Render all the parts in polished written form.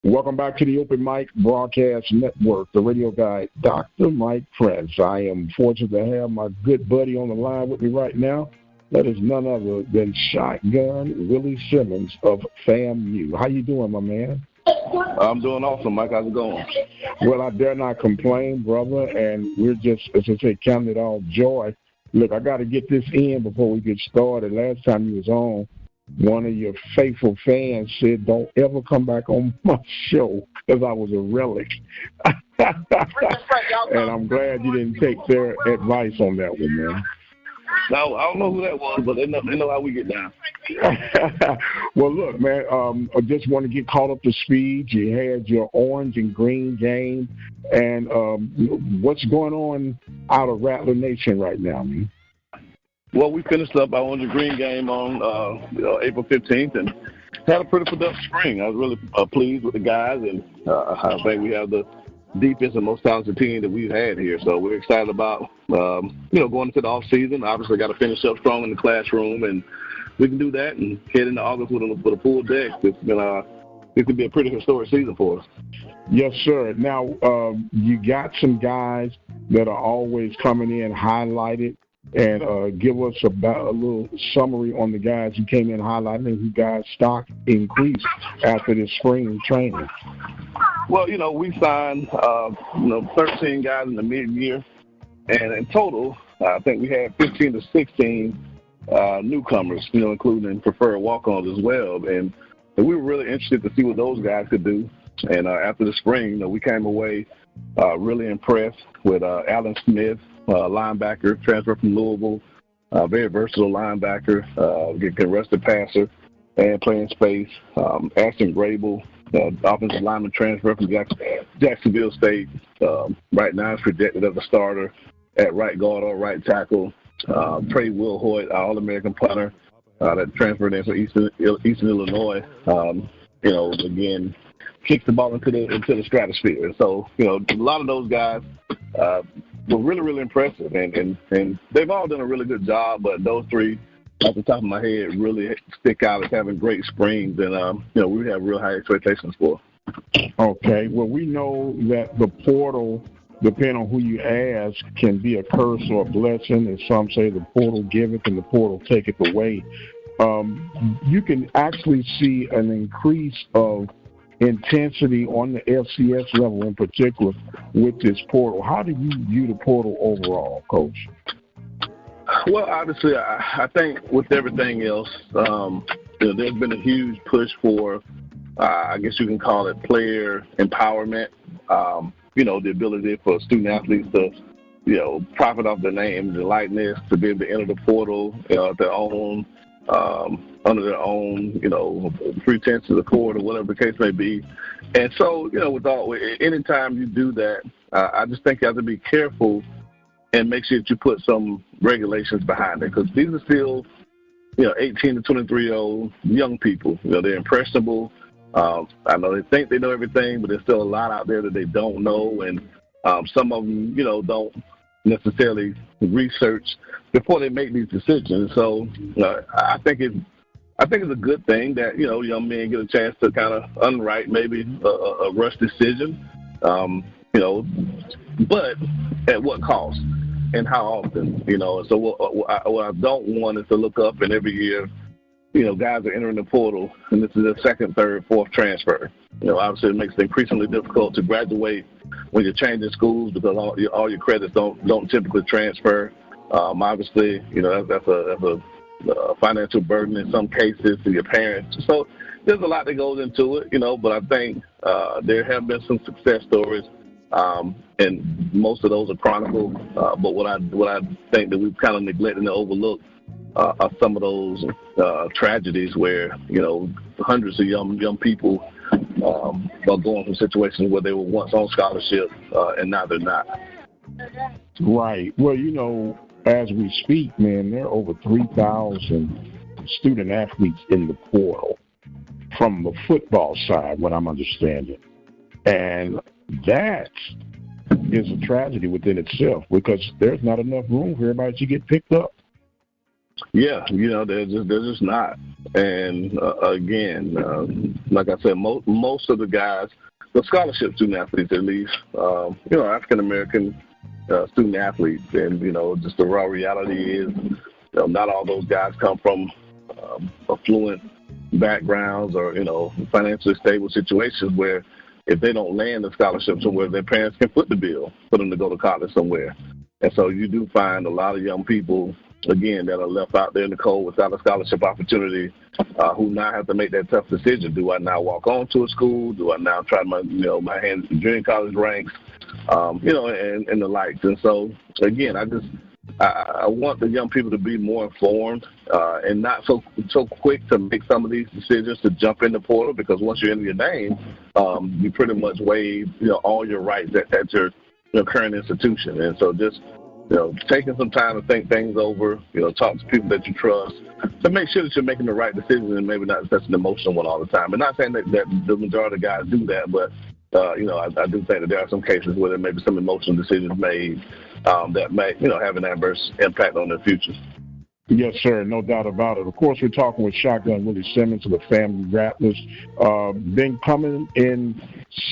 Welcome back to the Open Mic Broadcast Network, the radio guy, Dr. Mike Prince. I am fortunate to have my good buddy on the line with me right now. That is none other than Shotgun Willie Simmons of FAMU. How you doing, my man? I'm doing awesome, Mike. How's it going? Well, I dare not complain, brother, and we're just, as I say, counting it all joy. Look, I got to get this in before we get started. Last time you was on, one of your faithful fans said, don't ever come back on my show because I was a relic. And I'm glad you didn't take their advice on that one, man. No, I don't know who that was, but they know how we get down. Well, look, man, I just want to get caught up to speed. You had your orange and green game. And what's going on out of Rattler Nation right now, man? Well, we finished up our orange and green game on April 15th and had a pretty productive spring. I was really pleased with the guys, and I think we have the deepest and most talented team that we've had here. So we're excited about, going into the off season. Obviously, got to finish up strong in the classroom, and we can do that and head into August with a full deck. It could be a pretty historic season for us. Yes, sir. Now, you got some guys that are always coming in highlighted, and give us about a little summary on the guys who came in highlighted and who guys' stock increased after this spring training. Well, we signed, 13 guys in the mid-year, and in total, I think we had 15 to 16 newcomers, including preferred walk-ons as well. And we were really interested to see what those guys could do. And after the spring, we came away really impressed with Alan Smith, linebacker, transfer from Louisville, very versatile linebacker, can rush the passer and play in space. Ashton Grable, offensive lineman, transfer from Jacksonville State. Right now is projected as a starter at right guard or right tackle. Trey Wilhoit, our All-American punter, that transferred in from Eastern Illinois. Again, kicks the ball into the stratosphere. So, a lot of those guys were really, really impressive, and they've all done a really good job. But those three, off the top of my head, really stick out as having great springs, and we have real high expectations for. Okay. Well, we know that the portal, depending on who you ask, can be a curse or a blessing, and some say the portal giveth and the portal taketh away. You can actually see an increase of intensity on the FCS level in particular with this portal. How do you view the portal overall, Coach? Well, obviously, I think with everything else, there's been a huge push for, I guess you can call it player empowerment, the ability for student athletes to, profit off their name, their likeness, to be able to enter the portal their own, under their own, pretenses of court or whatever the case may be. And so, anytime you do that, I just think you have to be careful and make sure that you put some regulations behind it, because these are still, 18 to 23-year-old young people. They're impressionable. I know they think they know everything, but there's still a lot out there that they don't know, and some of them, don't necessarily research before they make these decisions. So I think it's a good thing that young men get a chance to kind of unwrite maybe a rush decision, but at what cost and how often, So what I don't want is to look up and every year, guys are entering the portal and this is their second, third, fourth transfer. Obviously it makes it increasingly difficult to graduate when you're changing schools because all your credits don't typically transfer. Obviously, that's a financial burden in some cases to your parents. So there's a lot that goes into it, but I think there have been some success stories, and most of those are chronicled. But what I think that we've kind of neglected and overlooked are some of those tragedies where hundreds of young people are going from situations where they were once on scholarship and now they're not. Right. Well, as we speak, man, there are over 3,000 student athletes in the portal from the football side, what I'm understanding. And that is a tragedy within itself because there's not enough room for everybody to get picked up. Yeah, they're just not. And again, like I said, most of the guys, the scholarship student athletes at least, African American student athletes, and just the raw reality is, not all those guys come from affluent backgrounds or financially stable situations where if they don't land a scholarship somewhere, their parents can foot the bill for them to go to college somewhere. And so you do find a lot of young people, again, that are left out there in the cold without a scholarship opportunity, who now have to make that tough decision. Do I now walk on to a school? Do I now try my hand at the junior college ranks, and the likes? And so, again, I want the young people to be more informed and not so quick to make some of these decisions to jump in the portal, because once you're in your name, you pretty much waive all your rights at your current institution. And so just taking some time to think things over, talk to people that you trust to make sure that you're making the right decision and maybe not such an emotional one all the time. And not saying that the majority of guys do that, but I do think that there are some cases where there may be some emotional decisions made that may have an adverse impact on their future. Yes, sir, no doubt about it. Of course, we're talking with Shotgun Willie Simmons of the FAMU Rattlers. Been coming in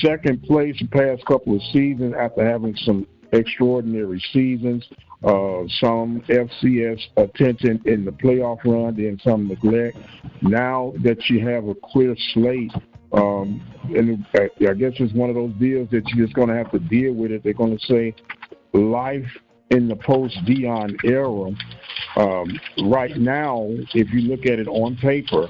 second place the past couple of seasons after having some extraordinary seasons, some FCS attention in the playoff run, then some neglect. Now that you have a clear slate, and I guess it's one of those deals that you're just going to have to deal with it. They're going to say life in the post-Deion era. Right now, if you look at it on paper,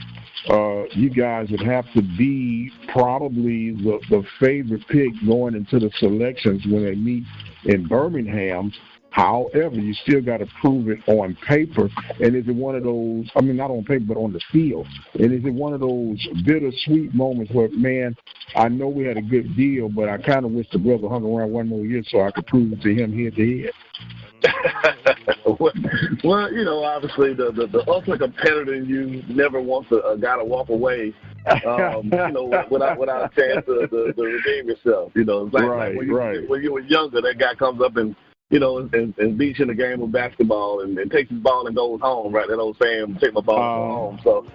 you guys would have to be probably the favorite pick going into the selections when they meet in Birmingham. However, you still got to prove it on paper. And is it one of those, not on paper, but on the field? And is it one of those bittersweet moments where, man, I know we had a good deal, but I kind of wish the brother hung around one more year so I could prove it to him head to head? Well, obviously the ultimate competitor in you never wants a guy to walk away, without a chance to redeem yourself. It's like when you were younger, that guy comes up and and beats you in the game of basketball and takes his ball and goes home, right? That old saying, take my ball and go home. So,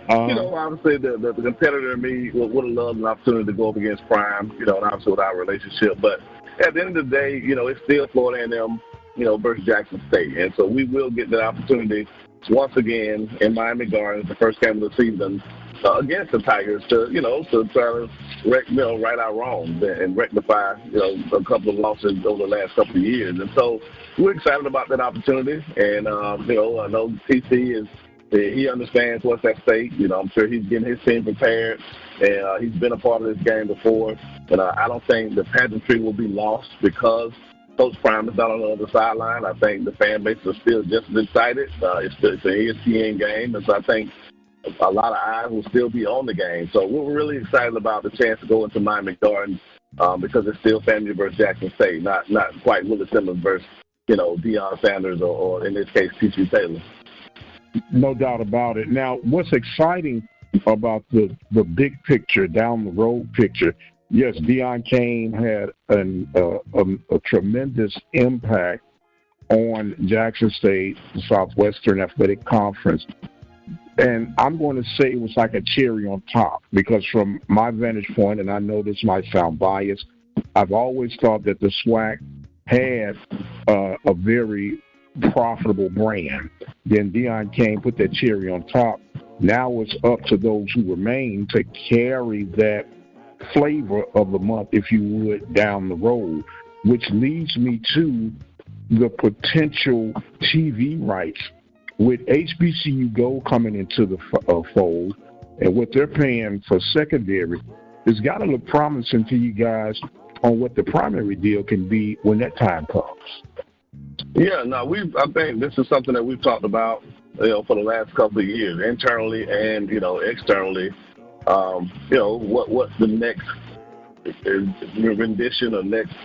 obviously the competitor in me would have loved an opportunity to go up against Prime, and obviously with our relationship. But at the end of the day, it's still Florida A&M, versus Jackson State. And so we will get that opportunity once again in Miami Gardens, the first game of the season, against the Tigers to try to right our wrongs and rectify, a couple of losses over the last couple of years. And so we're excited about that opportunity. And, I know TC he understands what's at stake. I'm sure he's getting his team prepared, and he's been a part of this game before. And I don't think the pageantry will be lost because Coach Prime is not on the other sideline. I think the fan base is still just as excited. It's an ESPN game, and so I think a lot of eyes will still be on the game. So we're really excited about the chance to go into Miami Gardens because it's still FAMU versus Jackson State, not quite Willie Simmons versus, Deion Sanders or in this case, T.C. Taylor. No doubt about it. Now, what's exciting about the big picture, down the road picture, yes, Deion Kane had a tremendous impact on Jackson State, the Southwestern Athletic Conference. And I'm going to say it was like a cherry on top because from my vantage point, and I know this might sound biased, I've always thought that the SWAC had a very profitable brand. Then Deion Kane put that cherry on top. Now it's up to those who remain to carry that flavor of the month, if you would, down the road, which leads me to the potential TV rights. With HBCU Go coming into the fold and what they're paying for secondary, it's got to look promising to you guys on what the primary deal can be when that time comes. Yeah, no, I think this is something that we've talked about, for the last couple of years, internally and, externally. What's the next rendition or next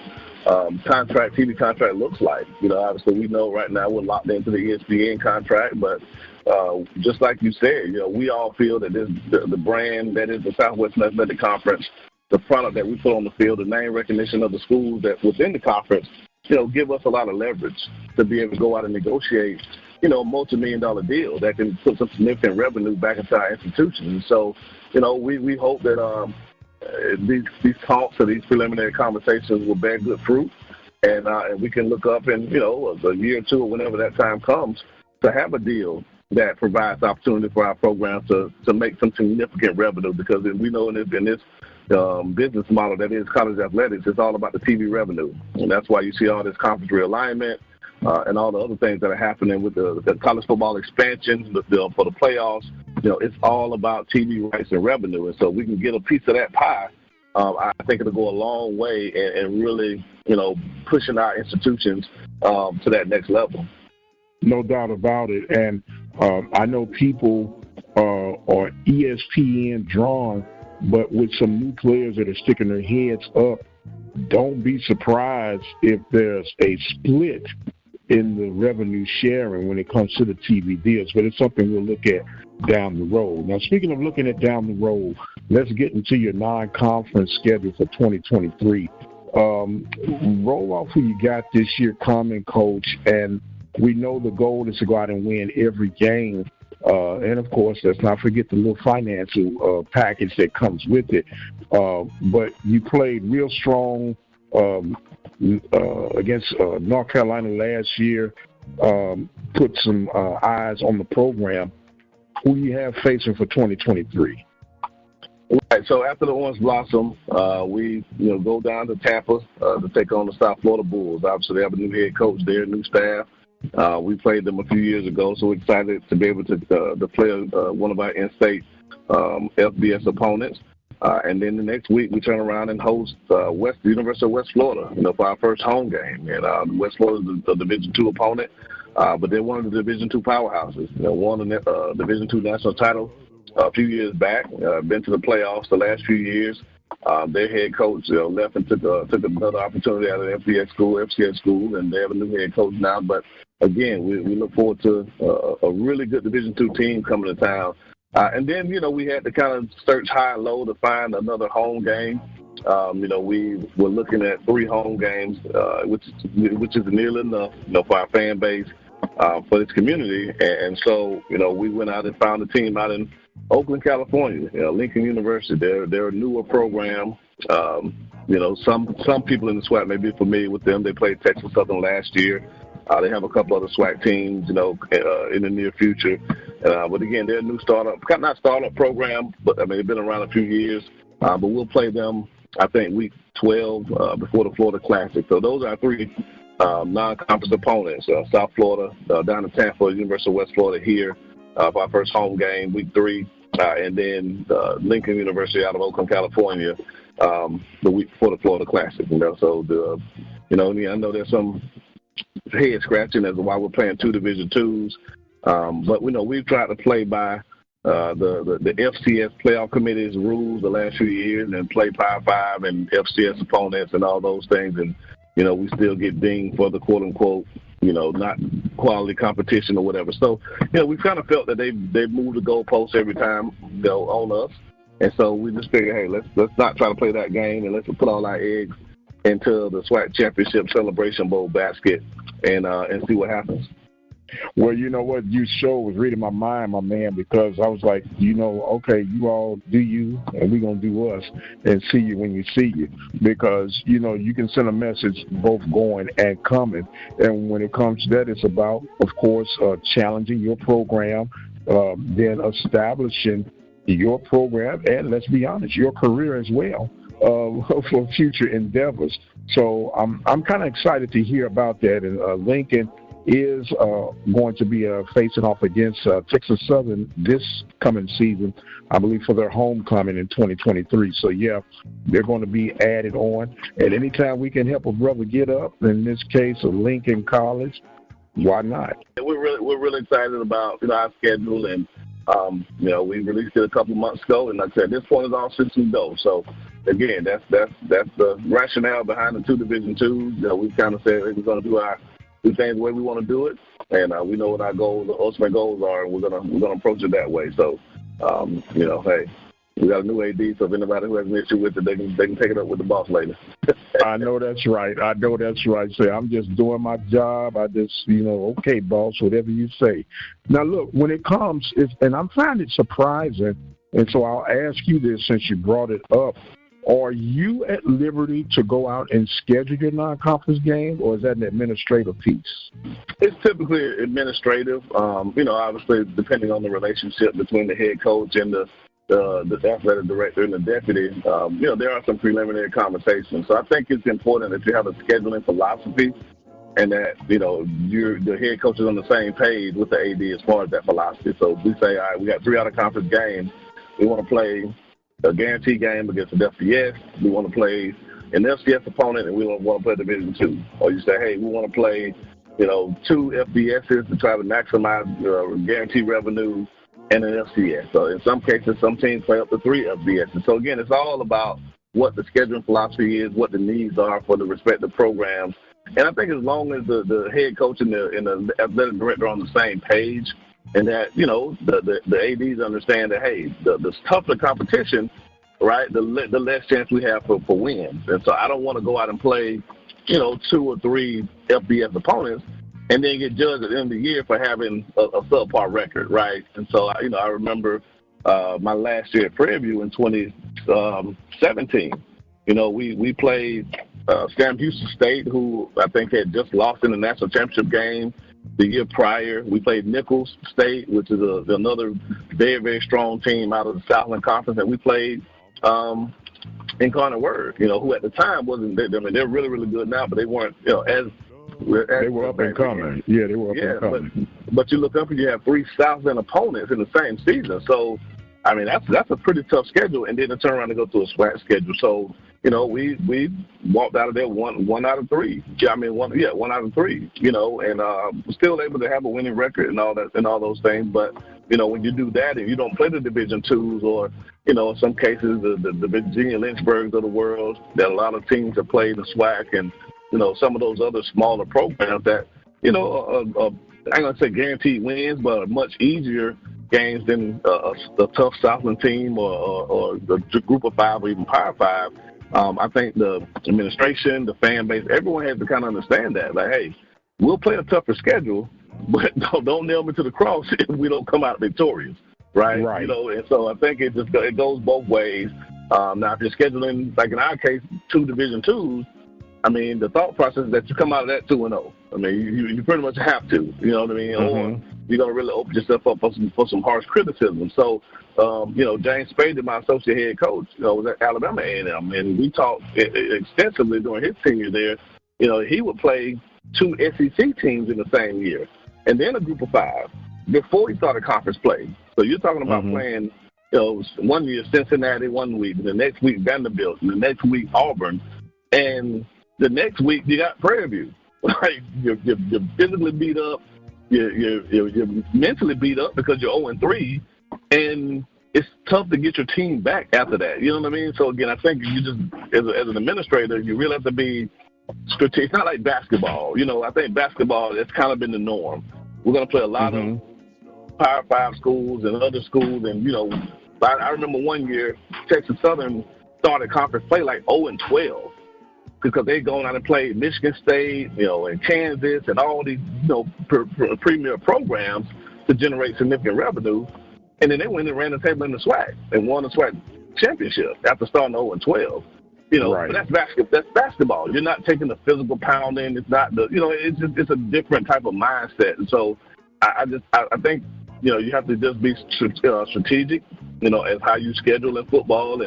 TV contract looks like. Obviously we know right now we're locked into the ESPN contract, but just like you said, we all feel that the brand that is the Southwestern Athletic Conference, the product that we put on the field, the name recognition of the schools that within the conference, give us a lot of leverage to be able to go out and negotiate multi-million-dollar deal that can put some significant revenue back into our institutions. And so, we hope that these talks or these preliminary conversations will bear good fruit, and we can look up in, a year or two or whenever that time comes to have a deal that provides opportunity for our program to make some significant revenue, because we know in this business model that is college athletics, it's all about the TV revenue. And that's why you see all this conference realignment and all the other things that are happening with the college football expansion for the playoffs. It's all about TV rights and revenue. And so we can get a piece of that pie. I think it'll go a long way in really, pushing our institutions to that next level. No doubt about it. And I know people are ESPN drawn, but with some new players that are sticking their heads up, don't be surprised if there's a split in the revenue sharing when it comes to the TV deals. But it's something we'll look at down the road. Now, speaking of looking at down the road, let's get into your non-conference schedule for 2023. Roll off who you got this year, Common Coach, and we know the goal is to go out and win every game. And, of course, let's not forget the little financial package that comes with it. But you played real strong against North Carolina last year, put some eyes on the program. Who do you have facing for 2023? Right. So after the Orange Blossom, we go down to Tampa to take on the South Florida Bulls. Obviously, they have a new head coach there, new staff. We played them a few years ago, so we're excited to be able to play one of our in-state FBS opponents. And then the next week, we turn around and host the University of West Florida, for our first home game. And West Florida is a Division II opponent, but they're one of the Division II powerhouses. Won the Division II national title a few years back, been to the playoffs the last few years. Their head coach left and took another opportunity out of FCS school, and they have a new head coach now. But again, we look forward to a really good Division II team coming to town. And then, we had to kind of search high and low to find another home game. We were looking at 3 home games, which is nearly enough, for our fan base, for this community. And so, we went out and found a team out in Oakland, California, Lincoln University. They're a newer program. Some people in the SWAC may be familiar with them. They played Texas Southern last year. They have a couple other SWAC teams, in the near future. But again, they're a new not startup program, but they've been around a few years. But we'll play them, I think, week 12 before the Florida Classic. So those are our 3 non-conference opponents: South Florida, down in Tampa, University of West Florida here for our first home game, week 3, and then Lincoln University out of Oakland, California, the week before the Florida Classic. So I know there's some head scratching as to why we're playing 2 Division IIs, but we've tried to play by the FCS playoff committee's rules the last few years and play Power 5 and FCS opponents and all those things, and we still get dinged for the quote unquote not quality competition or whatever. So we've kind of felt that they've moved the goalposts every time on us, and so we just figured, hey, let's not try to play that game, and let's put all our eggs into the SWAC Championship Celebration Bowl basket and see what happens. Well, you know what? You sure was reading my mind, my man, because I was like, okay, you all do you, and we're going to do us and see you when you see you. Because, you can send a message both going and coming. And when it comes to that, it's about, of course, challenging your program, then establishing your program, and let's be honest, your career as well. For future endeavors. So I'm kind of excited to hear about that. And Lincoln is going to be facing off against Texas Southern this coming season, I believe, for their homecoming in 2023. So, yeah, they're going to be added on. And anytime we can help a brother get up, in this case of Lincoln College, why not? We're really excited about our schedule, and we released it a couple months ago, and like I said, this point is all systems go. So again, that's the rationale behind the 2 Division IIs. We kind of said we're going to do things the way we want to do it, and we know what our ultimate goals are, and we're gonna approach it that way. So, hey, We got a new AD, so if anybody who has an issue with it, they can take it up with the boss later. I know that's right. Say, I'm just doing my job. I just, okay, boss, whatever you say. Now, look, when it comes, and I'm finding it surprising, and so I'll ask you this since you brought it up. Are you at liberty to go out and schedule your non-conference game, or is that an administrative piece? It's typically administrative. Obviously, depending on the relationship between the head coach and the athletic director and the deputy, there are some preliminary conversations. So I think it's important that you have a scheduling philosophy and that, the head coach is on the same page with the AD as far as that philosophy. So if we say, all right, we got 3 out-of-conference games. We want to play a guaranteed game against an FCS. We want to play an FCS opponent, and we don't want to play Division II. Or you say, hey, we want to play, 2 FBSs to try to maximize guaranteed revenue and an FCS. So in some cases, some teams play up to 3 FBSs. So again, it's all about what the scheduling philosophy is, what the needs are for the respective programs. And I think as long as the head coach and the athletic director are on the same page, and that, the ADs understand that, hey, the tougher competition, right, the less chance we have for wins. And so I don't want to go out and play, 2 or 3 FBS opponents and then get judged at the end of the year for having a subpar record, right? And so, I remember my last year at Prairie View in 2017. We played Sam Houston State, who I think had just lost in the national championship game the year prior. We played Nichols State, which is another very, very strong team out of the Southland Conference, and we played Incarnate Word, who at the time wasn't. They're really, really good now, but they weren't, as they were up and coming. Yeah, they were up and coming. But you look up and you have 3 Southland opponents in the same season, so that's a pretty tough schedule, and then to turn around and go through a SWAC schedule. So we walked out of there one out of 3. One out of 3. And we're still able to have a winning record and all that and all those things. But when you do that and you don't play the Division IIs or in some cases the Virginia Lynchburgs of the world, that a lot of teams have played the SWAC and some of those other smaller programs that I ain't gonna say guaranteed wins, but are much easier games than a tough Southland team or the Group of 5 or even Power 5. I think the administration, the fan base, everyone has to kind of understand that. Like, hey, we'll play a tougher schedule, but don't nail me to the cross if we don't come out victorious, right? Right. And so I think it goes both ways. Now, if you're scheduling, like in our case, 2 Division IIs, the thought process is that you come out of that 2-0. You pretty much have to, you know what I mean? Mm-hmm. Or you're going to really open yourself up for some harsh criticism. So, James Spade, my associate head coach, was at Alabama A&M, and we talked extensively during his tenure there. He would play 2 SEC teams in the same year, and then a Group of 5 before he started conference play. So you're talking about playing, one year Cincinnati one week, and the next week Vanderbilt, and the next week Auburn, and the next week you got Prairie View. Like you're physically beat up, you're mentally beat up because you're 0-3, and it's tough to get your team back after that. You know what I mean? So again, I think you just as an administrator, you really have to be strategic. It's not like basketball. I think basketball has kind of been the norm. We're going to play a lot of Power 5 schools and other schools, and I remember one year Texas Southern started conference play like 0-12. Because they'd gone out and played Michigan State, and Kansas, and all these, premier programs to generate significant revenue. And then they went and ran the table in the SWAC and won the SWAC championship after starting 0-12. Right. But that's basketball. You're not taking the physical pounding. It's not it's a different type of mindset. And so I think, you have to just be strategic, as how you schedule in football.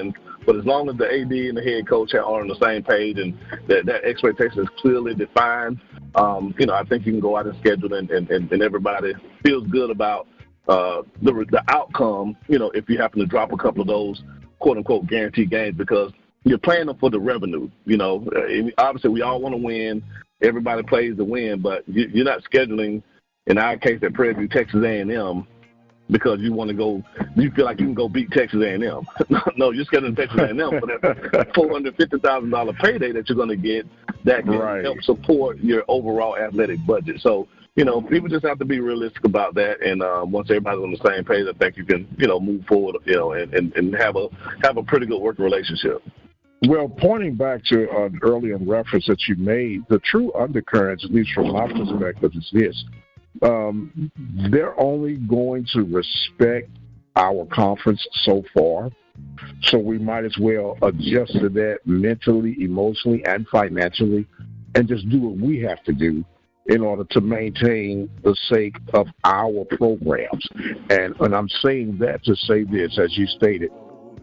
But as long as the AD and the head coach are on the same page and that expectation is clearly defined, I think you can go out and schedule and everybody feels good about the outcome, if you happen to drop a couple of those quote-unquote guaranteed games, because you're playing them for the revenue. Obviously we all want to win. Everybody plays to win, but you're not scheduling, in our case at Prairie View, Texas A&M, because you want to go, you feel like you can go beat Texas A&M. No, you're scheduling Texas A&M for that $450,000 payday that you're going to get that can help support your overall athletic budget. So people just have to be realistic about that. And once everybody's on the same page, I think you can, move forward, and have a pretty good working relationship. Well, pointing back to an earlier reference that you made, the true undercurrents, at least from my perspective, is this. They're only going to respect our conference so far, so we might as well adjust to that mentally, emotionally, and financially, and just do what we have to do in order to maintain the sake of our programs. And I'm saying that to say this, as you stated,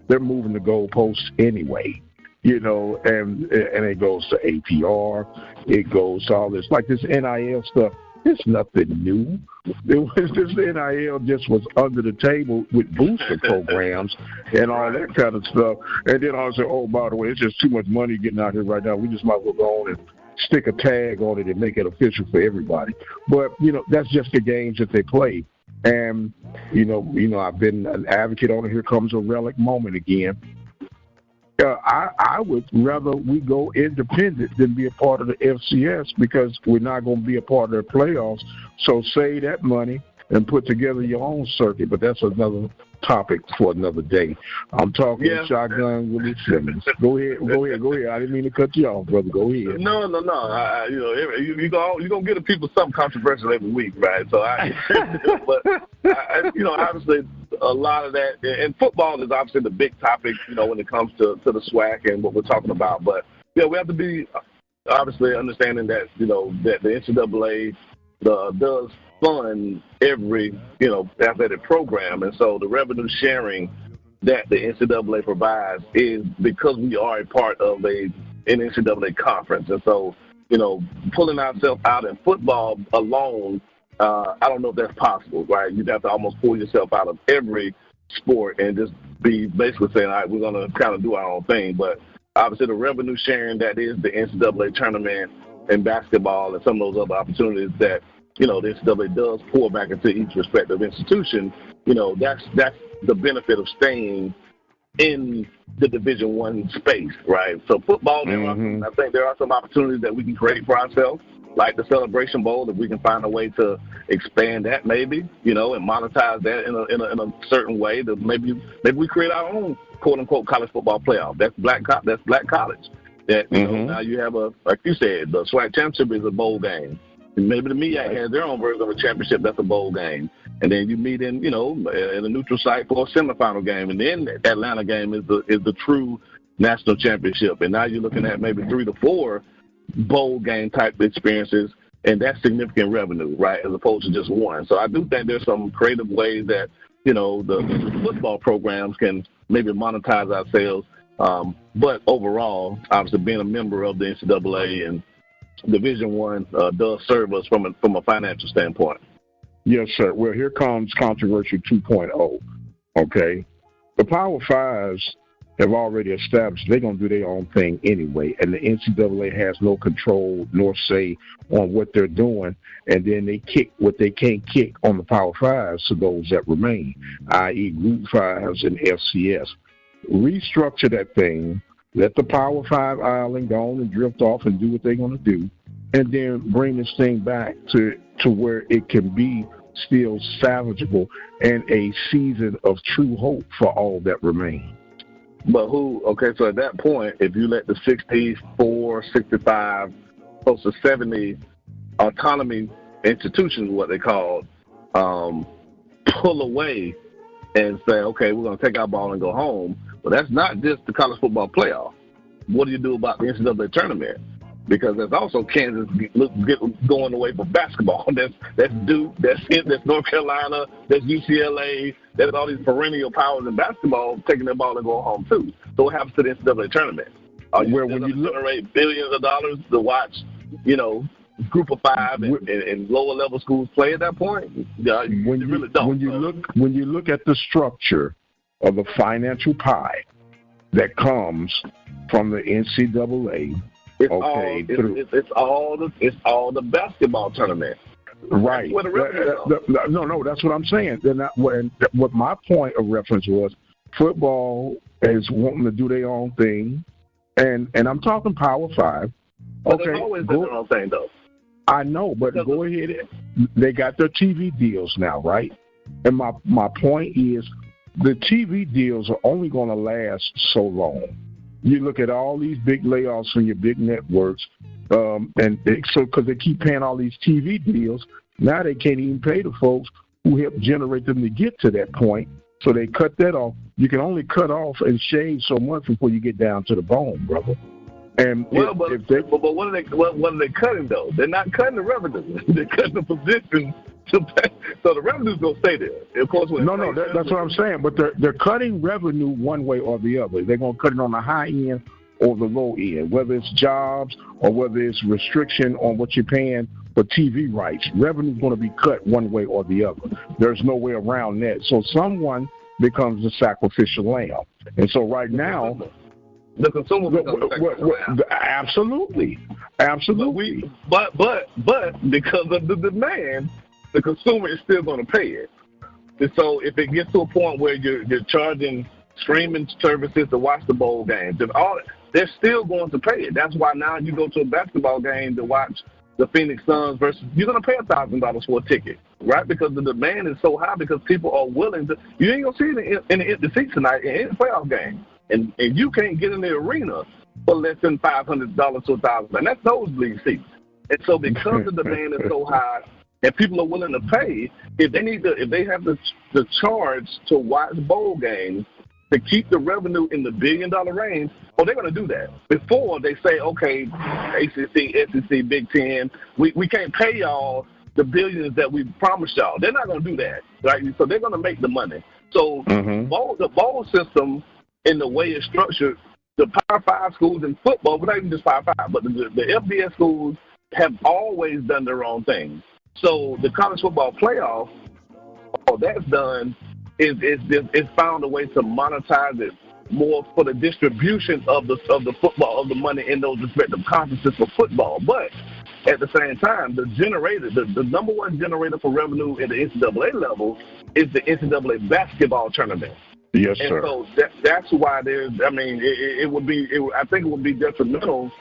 they're moving the goalposts anyway. And it goes to APR, it goes to all this, like this NIL stuff. It's nothing new. This NIL just was under the table with booster programs and all that kind of stuff. And then I said, oh, by the way, it's just too much money getting out here right now. We just might as well go on and stick a tag on it and make it official for everybody. But, that's just the games that they play. And, I've been an advocate on it. Here comes a relic moment again. I would rather we go independent than be a part of the FCS, because we're not going to be a part of the playoffs. So save that money and put together your own circuit. But that's another topic for another day. I'm talking shotgun Willie Simmons. Go ahead. I didn't mean to cut you off, brother. Go ahead. No. You're gonna get the people something controversial every week, right? So obviously a lot of that, and football is obviously the big topic, when it comes to the SWAC and what we're talking about. But we have to be obviously understanding that that the NCAA does fund every athletic program, and so the revenue sharing that the NCAA provides is because we are a part of an NCAA conference. And so pulling ourselves out in football alone, I don't know if that's possible, right? You'd have to almost pull yourself out of every sport and just be basically saying, all right, we're going to kind of do our own thing. But obviously the revenue sharing that is the NCAA tournament and basketball and some of those other opportunities that the NCAA does pour back into each respective institution, that's the benefit of staying in the Division I space, right? So football, I think there are some opportunities that we can create for ourselves, like the Celebration Bowl, if we can find a way to expand that maybe, and monetize that in a certain way. That maybe we create our own quote-unquote college football playoff. That's black college. That, now you have like you said, the SWAC championship is a bowl game. Maybe the MEAC has their own version of a championship that's a bowl game. And then you meet in a neutral site for a semifinal game. And then the Atlanta game is the true national championship. And now you're looking at maybe 3 to 4 bowl game type experiences, and that's significant revenue, right, as opposed to just one. So I do think there's some creative ways that, the football programs can maybe monetize ourselves. But overall, obviously being a member of the NCAA and Division I does serve us from a financial standpoint. Yes, sir. Well, here comes controversy 2.0. Okay, the Power Fives have already established they're going to do their own thing anyway, and the NCAA has no control nor say on what they're doing, and then they kick what they can't kick on the Power Fives to those that remain, i.e. Group Fives and FCS. Restructure that thing. Let the Power 5 island go on and drift off and do what they're going to do, and then bring this thing back to where it can be still salvageable and a season of true hope for all that remain. But so at that point, if you let the 64, 65, close to 70 autonomy institutions, what they call, pull away and say, okay, we're going to take our ball and go home. But that's not just the college football playoff. What do you do about the NCAA tournament? Because there's also Kansas going away from basketball. That's Duke, that's North Carolina, that's UCLA, there's all these perennial powers in basketball taking their ball and going home too. So what happens to the NCAA tournament? Are you going to generate billions of dollars to watch, Group of 5 and lower level schools play at that point? Yeah, when you look at the structure of the financial pie that comes from the NCAA, it's all the basketball tournament. Right. No, that's what I'm saying. What my point of reference was, football is wanting to do their own thing, and I'm talking Power 5. But they've always done their own thing, though. I know, but go ahead they got their TV deals now, right? And my point is, the TV deals are only going to last so long. You look at all these big layoffs from your big networks, and because they keep paying all these TV deals, now they can't even pay the folks who helped generate them to get to that point. So they cut that off. You can only cut off and shave so much before you get down to the bone, brother. And but what are they cutting though? They're not cutting the revenue. They're cutting the position to pay. So the revenue's gonna stay there. Of course, that's what I'm saying. But they're cutting revenue one way or the other. They're gonna cut it on the high end or the low end, whether it's jobs or whether it's restriction on what you're paying for TV rights. Revenue's going to be cut one way or the other. There's no way around that. So someone becomes the sacrificial lamb. And so right now, the consumer becomes the sacrificial lamb. Absolutely. But because of the demand, the consumer is still going to pay it. And so if it gets to a point where you're charging streaming services to watch the bowl games, and all, they're still going to pay it. That's why now you go to a basketball game to watch the Phoenix Suns versus, you're going to pay $1,000 for a ticket, right? Because the demand is so high, because people are willing to. You ain't going to see it in the empty seats tonight in a playoff game. And you can't get in the arena for less than $500 to $1,000. And that's nosebleed seats. And so because the demand is so high and people are willing to pay, if they have the charge to watch bowl games, to keep the revenue in the $1 billion range, they're going to do that. Before they say, okay, ACC, SEC, Big Ten, we can't pay y'all the billions that we promised y'all. They're not going to do that, right? So they're going to make the money. So the bowl system, in the way it's structured, the Power 5 schools in football, but not even just Power 5, but the FBS schools have always done their own thing. So the college football playoff, all that's done is found a way to monetize it more for the distribution of the football, of the money in those respective conferences for football. But at the same time, the number one generator for revenue at the NCAA level is the NCAA basketball tournament. Yes, sir. And so that's why I think it would be detrimental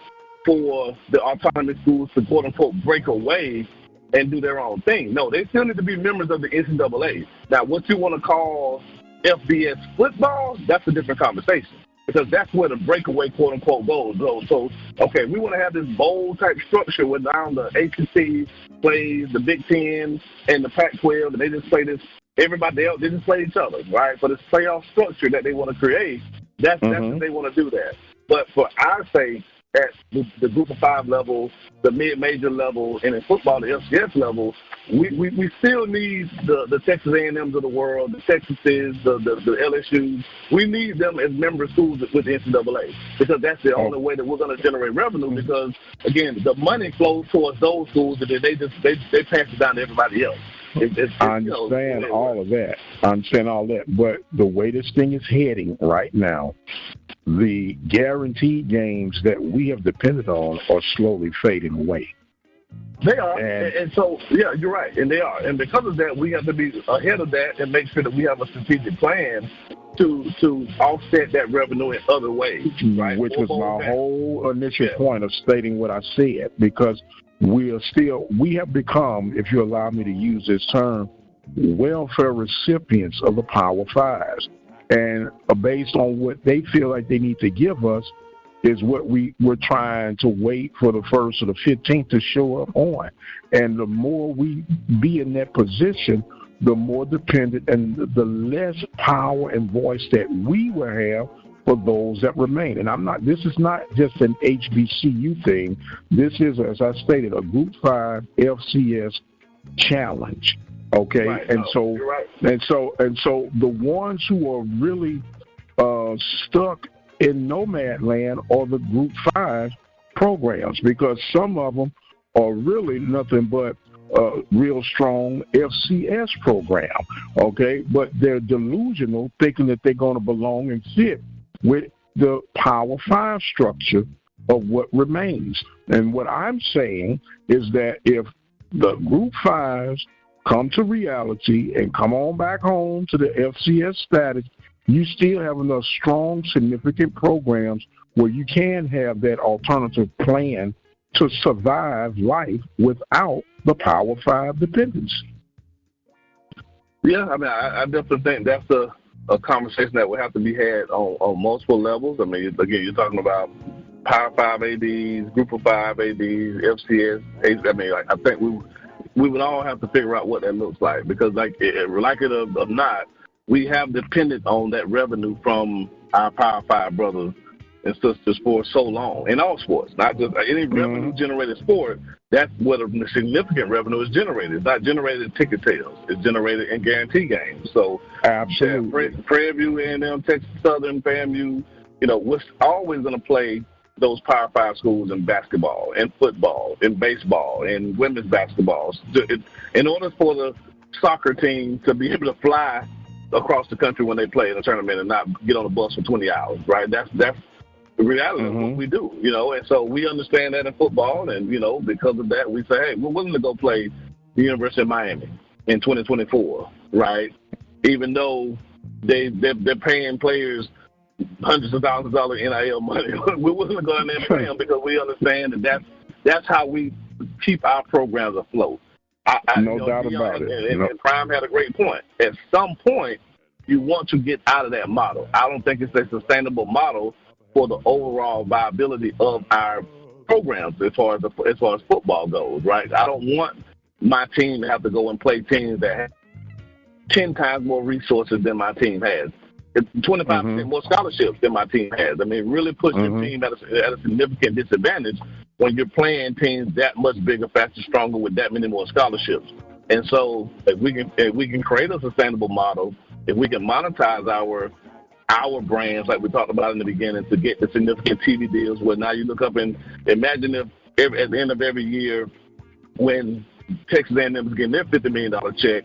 for the autonomous schools to quote unquote break away and do their own thing. No, they still need to be members of the NCAA. Now, what you want to call FBS football, that's a different conversation, because that's where the breakaway, quote-unquote, goes. So, okay, we want to have this bowl-type structure where now the ACC plays the Big Ten and the Pac-12, and they just play this. Everybody else, they just play each other, right? For this playoff structure that they want to create, that's if they want to do that. But for our sake, at the Group of 5 level, the mid-major level, and in football, the FCS level, we still need the Texas A&Ms of the world, the Texases, the LSUs. We need them as member schools with the NCAA, because that's the only way that we're going to generate revenue, because, again, the money flows towards those schools, and then they pass it down to everybody else. I understand all of that. I understand all that. But the way this thing is heading right now, the guaranteed games that we have depended on are slowly fading away. They are. And so, yeah, you're right. And they are. And because of that, we have to be ahead of that and make sure that we have a strategic plan to offset that revenue in other ways. Right? Which was my whole initial point of stating what I said, because we have become, if you allow me to use this term, welfare recipients of the Power Fives. And based on what they feel like they need to give us is what we're trying to wait for the 1st or the 15th to show up on. And the more we be in that position, the more dependent and the less power and voice that we will have for those that remain. And this is not just an HBCU thing. This is, as I stated, a Group 5 FCS challenge. Okay, right. And so the ones who are really stuck in nomad land are the Group 5 programs, because some of them are really nothing but real strong FCS program. Okay, but they're delusional, thinking that they're going to belong and fit with the Power 5 structure of what remains. And what I'm saying is that if the Group 5s come to reality and come on back home to the FCS status, you still have enough strong, significant programs where you can have that alternative plan to survive life without the Power 5 dependency. Yeah, I mean, I definitely think that's a conversation that will have to be had on multiple levels. I mean, again, you're talking about Power 5 ADs, Group of 5 ADs, FCS. I mean, like, I think we would all have to figure out what that looks like because, like it or not, we have depended on that revenue from our Power 5 brothers and sisters for so long in all sports, not just any revenue-generated sport. That's where the significant revenue is generated. It's not generated in ticket sales. It's generated in guarantee games. So, absolutely, Prairie View, A&M, Texas Southern, FAMU, we're always going to play those Power 5 schools in basketball, in football, in baseball, in women's basketball. In order for the soccer team to be able to fly across the country when they play in a tournament and not get on a bus for 20 hours, right? That's the reality of what we do, and so we understand that in football, and, because of that, we say, hey, we're willing to go play the University of Miami in 2024, right? Even though they're paying players hundreds of thousands of dollars NIL money. We're willing to go in there and play them because we understand that's how we keep our programs afloat. No doubt about it. And Prime had a great point. At some point, you want to get out of that model. I don't think it's a sustainable model for the overall viability of our programs as far as football goes, right? I don't want my team to have to go and play teams that have 10 times more resources than my team has. It's 25% more scholarships than my team has. I mean, it really puts your team at a significant disadvantage when you're playing teams that much bigger, faster, stronger with that many more scholarships. And so if we can create a sustainable model, if we can monetize our brands like we talked about in the beginning to get the significant TV deals where now you look up and imagine if at the end of every year when Texas A&M is getting their $50 million check,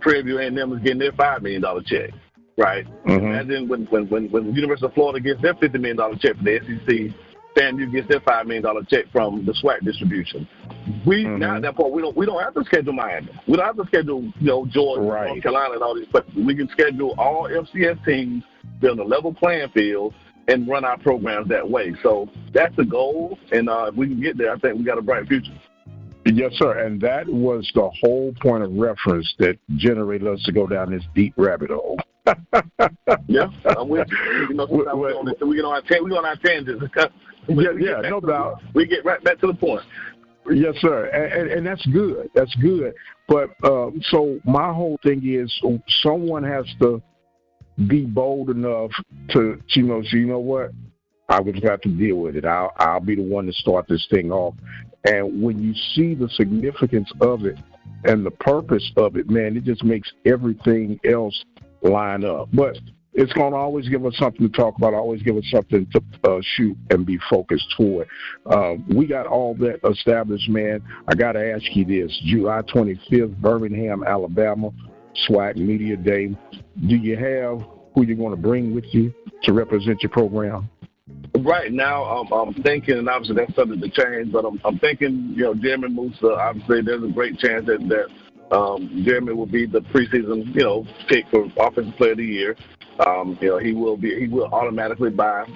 Prairie View A&M is getting their $5 million check, right? Imagine when the University of Florida gets their $50 million check from the SEC, FAMU gets their $5 million check from the SWAC distribution. Now at that point we don't have to schedule Miami. We don't have to schedule Georgia, North Carolina, and all these places. We can schedule all FCS teams, build a level playing field, and run our programs that way. So that's the goal, and if we can get there, I think we got a bright future. Yes, sir, and that was the whole point of reference that generated us to go down this deep rabbit hole. Yeah, I'm with you. We get on our tangents. Yeah, no doubt. We get right back to the point. Yes, sir, and that's good. That's good. But so my whole thing is someone has to be bold enough to, say, you know what, I would have to deal with it. I'll be the one to start this thing off. And when you see the significance of it and the purpose of it, man, it just makes everything else line up. But it's going to always give us something to talk about, always give us something to shoot and be focused toward. We got all that established, man. I got to ask you this. July 25th, Birmingham, Alabama, SWAC Media Day. Do you have who you're going to bring with you to represent your program? Right now, I'm thinking, and obviously that's subject to change, but I'm thinking, Jeremy Musa, obviously there's a great chance that Jeremy will be the preseason, pick for Offensive Player of the Year. He will automatically by,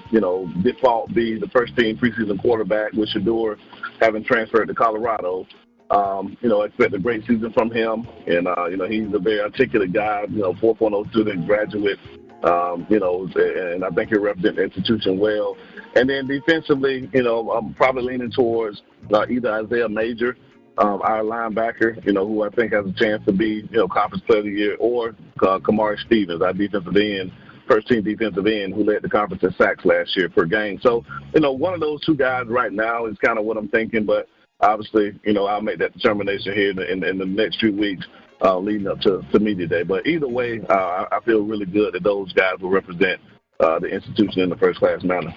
default be the first team preseason quarterback with Shador having transferred to Colorado. Expect a great season from him. And, he's a very articulate guy, 4.0 student graduate, and I think he'll represent the institution well. And then defensively, I'm probably leaning towards either Isaiah Major, our linebacker, who I think has a chance to be, Conference Player of the Year, or Kamari Stevens, our defensive end, first-team defensive end, who led the conference in sacks last year per game. So, one of those two guys right now is kind of what I'm thinking, but obviously, I'll make that determination here in the next few weeks leading up to Media Day. But either way, I feel really good that those guys will represent the institution in a first-class manner.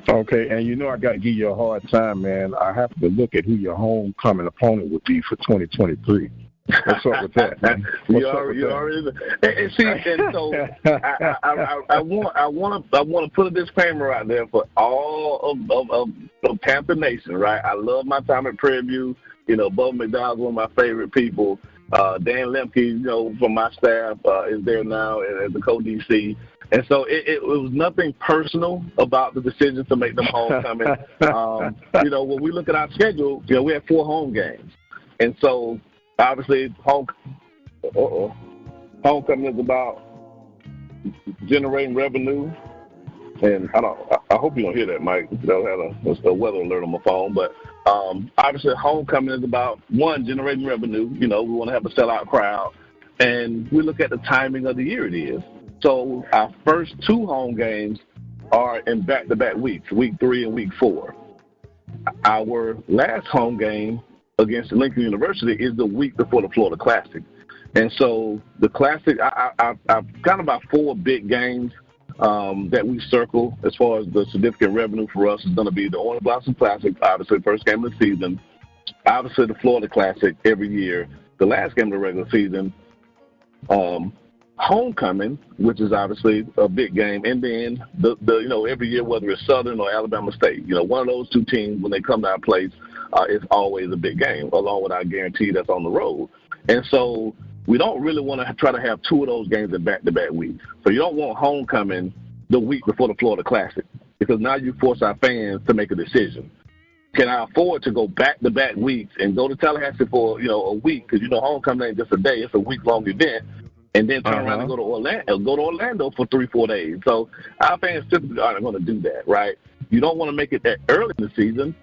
Okay, and I got to give you a hard time, man. I have to look at who your homecoming opponent would be for 2023. What's up with that, man? You already. And see, and so I want to put a disclaimer out there for all of Panther Nation, right? I love my time at Prairie View. Bubba McDowell's one of my favorite people. Dan Lemke, from my staff, is there now as the co-DC. And so it was nothing personal about the decision to make them homecoming. When we look at our schedule, we have 4 home games. And so, obviously, homecoming is about generating revenue. And I hope you don't hear that, Mike. That had a weather alert on my phone. But obviously, homecoming is about, 1, generating revenue. We want to have a sellout crowd. And we look at the timing of the year it is. So our first 2 home games are in back-to-back weeks, week 3 and week 4. Our last home game against Lincoln University is the week before the Florida Classic. And so the Classic, I've got about 4 big games that we circle as far as the significant revenue for us is going to be the Orange Blossom Classic, obviously the first game of the season, obviously the Florida Classic every year, the last game of the regular season, homecoming, which is obviously a big game, and then the every year, whether it's Southern or Alabama State, one of those 2 teams, when they come to our place, it's always a big game, along with our guarantee that's on the road. And so we don't really want to try to have 2 of those games in back-to-back weeks. So you don't want homecoming the week before the Florida Classic, because now you force our fans to make a decision. Can I afford to go back-to-back weeks and go to Tallahassee for a week? Because homecoming ain't just a day; it's a week-long event. And then turn around and go to Orlando for 3-4 days. So our fans typically aren't going to do that, right? You don't want to make it that early in the season,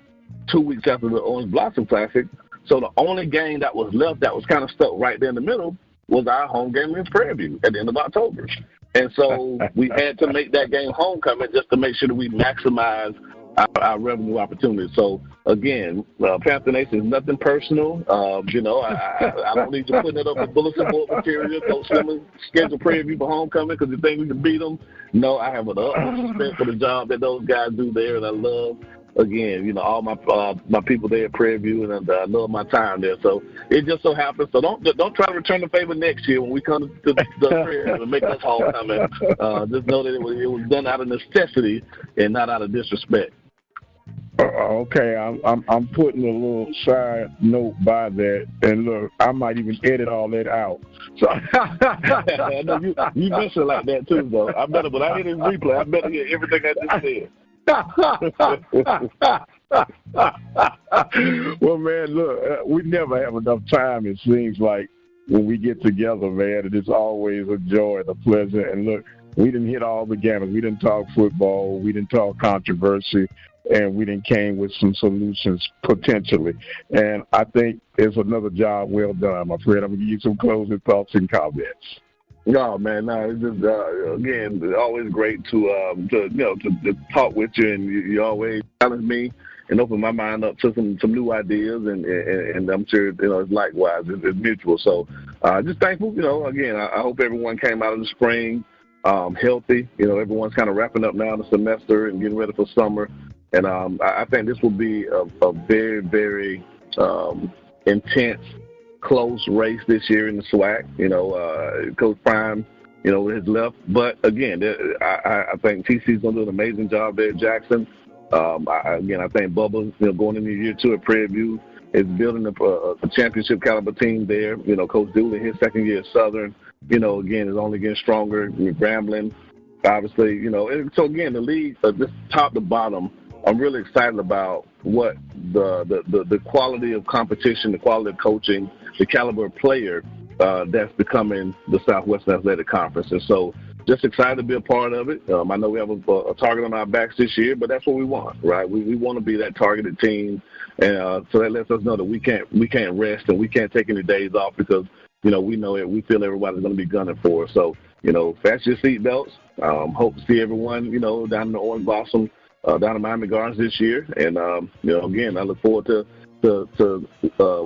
2 weeks after the Orange Blossom Classic. So the only game that was left that was kind of stuck right there in the middle was our home game in Prairie View at the end of October. And so we had to make that game homecoming just to make sure that we maximize our revenue opportunities. So, again, Panther Nation is nothing personal. I don't need you putting it up with bulletin board material. Coach Simmons schedule Prairie View for homecoming because you think we can beat them. No, I have an utmost respect for the job that those guys do there, and I love, again, all my people there at Prairie View, and I love my time there. So it just so happens. So don't try to return the favor next year when we come to the Prairie View and make us homecoming. Just know that it was done out of necessity and not out of disrespect. Okay, I'm putting a little side note by that, and look, I might even edit all that out. So you mentioned like that too, though. When I hear this replay, I better hear everything I just said. Well, man, look, we never have enough time. It seems like when we get together, man, and it's always a joy and a pleasure. And look, we didn't hit all the gamut. We didn't talk football. We didn't talk controversy. And we didn't came with some solutions potentially. And I think it's another job well done, my friend. I'm going to give you some closing thoughts and comments. No, man, no. It's just again, it's always great to talk with you, and you always challenge me and open my mind up to some new ideas, and I'm sure it's likewise. It's mutual. So just thankful. Again, I hope everyone came out of the spring healthy. Everyone's kind of wrapping up now the semester and getting ready for summer. And I think this will be a very, very intense, close race this year in the SWAC. Coach Prime, has left. But, again, I think TC's going to do an amazing job there at Jackson. I think Bubba, going into year 2 at Prairie View, is building a championship caliber team there. Coach Dooley, his second year at Southern, again, is only getting stronger. Grambling, obviously, so, again, the league, just top to bottom, I'm really excited about what the quality of competition, the quality of coaching, the caliber of player that's becoming the Southwestern Athletic Conference. And so just excited to be a part of it. I know we have a target on our backs this year, but that's what we want, right? We want to be that targeted team. And so that lets us know that we can't rest and we can't take any days off because, we know it. We feel everybody's going to be gunning for us. So, fasten your seatbelts. Hope to see everyone, down in the Orange Blossom, down in Miami Gardens this year, and again, I look forward to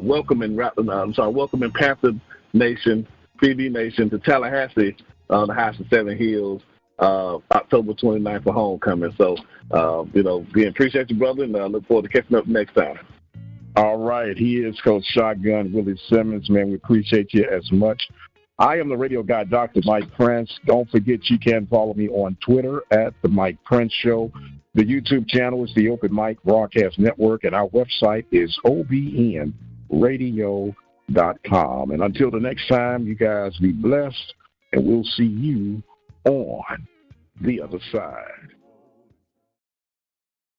welcoming Panther Nation, PB Nation to Tallahassee on the House of 7 Hills, October 29th for homecoming. So, again, appreciate you, brother, and I look forward to catching up next time. All right, he is Coach Shotgun Willie Simmons. Man, we appreciate you as much. I am the radio guy, Dr. Mike Prince. Don't forget you can follow me on Twitter at The Mike Prince Show. The YouTube channel is the Open Mic Broadcast Network, and our website is obnradio.com. And until the next time, you guys be blessed, and we'll see you on the other side.